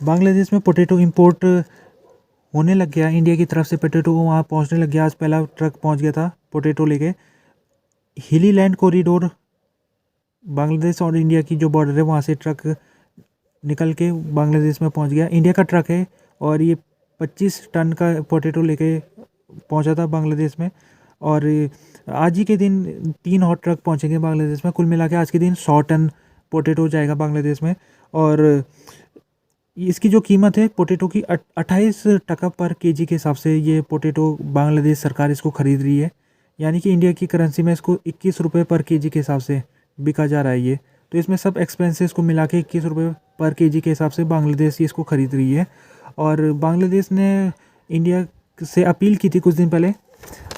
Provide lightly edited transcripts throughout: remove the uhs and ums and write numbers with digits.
बांग्लादेश में potato import होने लग गया। इंडिया की तरफ से पोटैटो वहाँ पहुँचने लग गया। आज पहला ट्रक पहुँच गया था पोटैटो लेके। हिली लैंड कॉरिडोर, बांग्लादेश और इंडिया की जो बॉर्डर है वहाँ से ट्रक निकल के बांग्लादेश में पहुँच गया। इंडिया का ट्रक है और ये 25 टन का पोटैटो लेके पहुँचा था बांग्लादेश में। और आज ही के दिन 3 और ट्रक पहुँचेंगे बांग्लादेश में। कुल मिला के आज के दिन 100 टन पोटैटो जाएगा बांग्लादेश में। और इसकी जो कीमत है पोटैटो की 28 टका पर केजी के हिसाब से ये पोटैटो बांग्लादेश सरकार इसको ख़रीद रही है। यानी कि इंडिया की करेंसी में इसको 21 रुपये पर केजी के हिसाब से बिका जा रहा है ये। तो इसमें सब एक्सपेंसेस को मिला के 21 रुपये पर केजी के हिसाब से बांग्लादेश इसको ख़रीद रही है। और बांग्लादेश ने इंडिया से अपील की थी कुछ दिन पहले।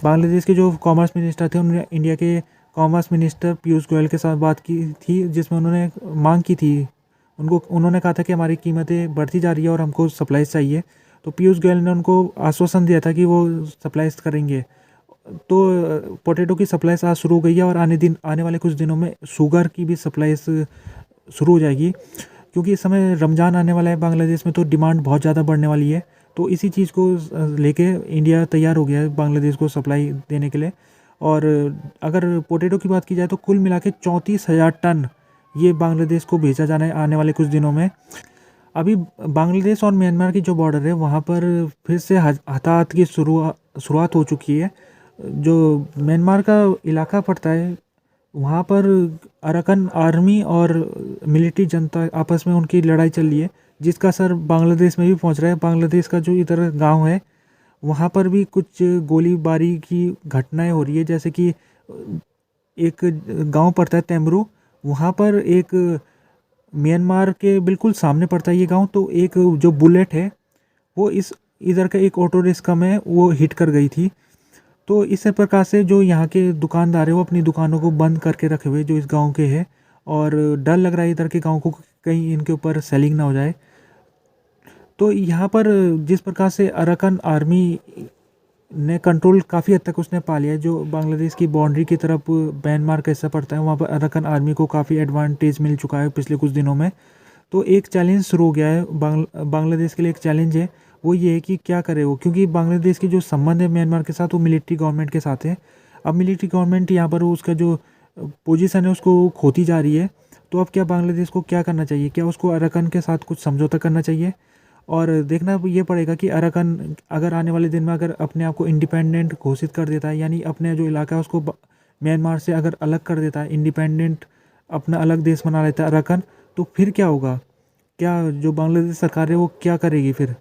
बांग्लादेश के जो कॉमर्स मिनिस्टर थे उन्होंने इंडिया के कॉमर्स मिनिस्टर पीयूष गोयल के साथ बात की थी, जिसमें उन्होंने मांग की थी। उन्होंने कहा था कि हमारी कीमतें बढ़ती जा रही है और हमको सप्लाईज चाहिए। तो पीयूष गोयल ने उनको आश्वासन दिया था कि वो सप्लाईज करेंगे। तो पोटैटो की सप्लाईज आज शुरू हो गई है और आने वाले कुछ दिनों में शुगर की भी सप्लाईज शुरू हो जाएगी, क्योंकि इस समय रमज़ान आने वाला है बांग्लादेश में, तो डिमांड बहुत ज़्यादा बढ़ने वाली है। तो इसी चीज़ को लेके इंडिया तैयार हो गया है बांग्लादेश को सप्लाई देने के लिए। और अगर पोटैटो की बात की जाए तो कुल मिला के 34,000 टन ये बांग्लादेश को भेजा जाना है आने वाले कुछ दिनों में। अभी बांग्लादेश और म्यांमार की जो बॉर्डर है वहाँ पर फिर से हताहत की शुरुआत हो चुकी है। जो म्यांमार का इलाका पड़ता है वहाँ पर अराकान आर्मी और मिलिट्री जनता आपस में उनकी लड़ाई चल रही है, जिसका असर बांग्लादेश में भी पहुँच रहा है। बांग्लादेश का जो इधर गांव है वहाँ पर भी कुछ गोलीबारी की घटनाएं हो रही है। जैसे कि एक गांव पड़ता है तेमरू, वहाँ पर एक म्यांमार के बिल्कुल सामने पड़ता है ये गांव। तो एक जो बुलेट है वो इधर का एक ऑटो रिक्शा में वो हिट कर गई थी। तो इस प्रकार से जो यहाँ के दुकानदार है वो अपनी दुकानों को बंद करके रखे हुए जो इस गांव के हैं, और डर लग रहा है इधर के गांव को कहीं इनके ऊपर सेलिंग ना हो जाए। तो यहाँ पर जिस प्रकार से अराकान आर्मी ने कंट्रोल काफ़ी हद तक उसने पा लिया है, जो बांग्लादेश की बाउंड्री की तरफ म्यांमार का हिस्सा पड़ता है वहाँ पर अराकान आर्मी को काफ़ी एडवांटेज मिल चुका है पिछले कुछ दिनों में। तो एक चैलेंज शुरू हो गया है बांग्लादेश के लिए। एक चैलेंज है वो ये है कि क्या करे वो, क्योंकि बांग्लादेश के जो संबंध है म्यांमार के साथ वो मिलिट्री गवर्नमेंट के साथ है। अब मिलिट्री गवर्नमेंट यहाँ पर उसका जो पोजीशन है उसको खोती जा रही है। तो अब क्या बांग्लादेश को क्या करना चाहिए? क्या उसको अराकान के साथ कुछ समझौता करना चाहिए? और देखना ये पड़ेगा कि अराकान अगर आने वाले दिन में अगर अपने आप को इंडिपेंडेंट घोषित कर देता है, यानी अपने जो इलाका है उसको म्यांमार से अगर अलग कर देता है, इंडिपेंडेंट अपना अलग देश बना लेता है अराकान, तो फिर क्या होगा? क्या जो बांग्लादेश सरकार है वो क्या करेगी फिर?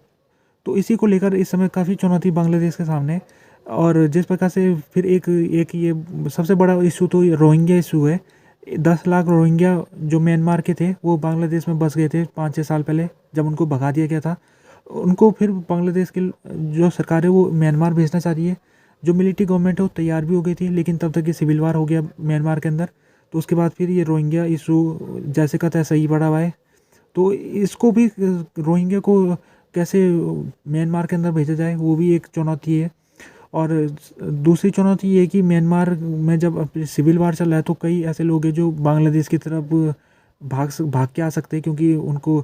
तो इसी को लेकर इस समय काफ़ी चुनौती बांग्लादेश के सामने है। और जिस प्रकार से फिर एक एक ये सबसे बड़ा इशू तो रोहिंग्या इशू है। 10 लाख रोहिंग्या जो म्यांमार के थे वो बांग्लादेश में बस गए थे 5-6 साल पहले, जब उनको भगा दिया गया था। उनको फिर बांग्लादेश की जो सरकार है वो म्यांमार भेजना चाह रही है। जो मिलिट्री गवर्नमेंट है वो तैयार भी हो गई थी, लेकिन तब तक ये सिविल वार हो गया म्यांमार के अंदर। तो उसके बाद फिर ये रोहिंग्या इशू जैसे का तैसा ही बढ़ा हुआ है। तो इसको भी रोहिंग्या को कैसे म्यांमार के अंदर भेजा जाए वो भी एक चुनौती है। और दूसरी चुनौती ये है कि म्यांमार में जब सिविल वार चल रहा है तो कई ऐसे लोग हैं जो बांग्लादेश की तरफ भाग के आ सकते हैं, क्योंकि उनको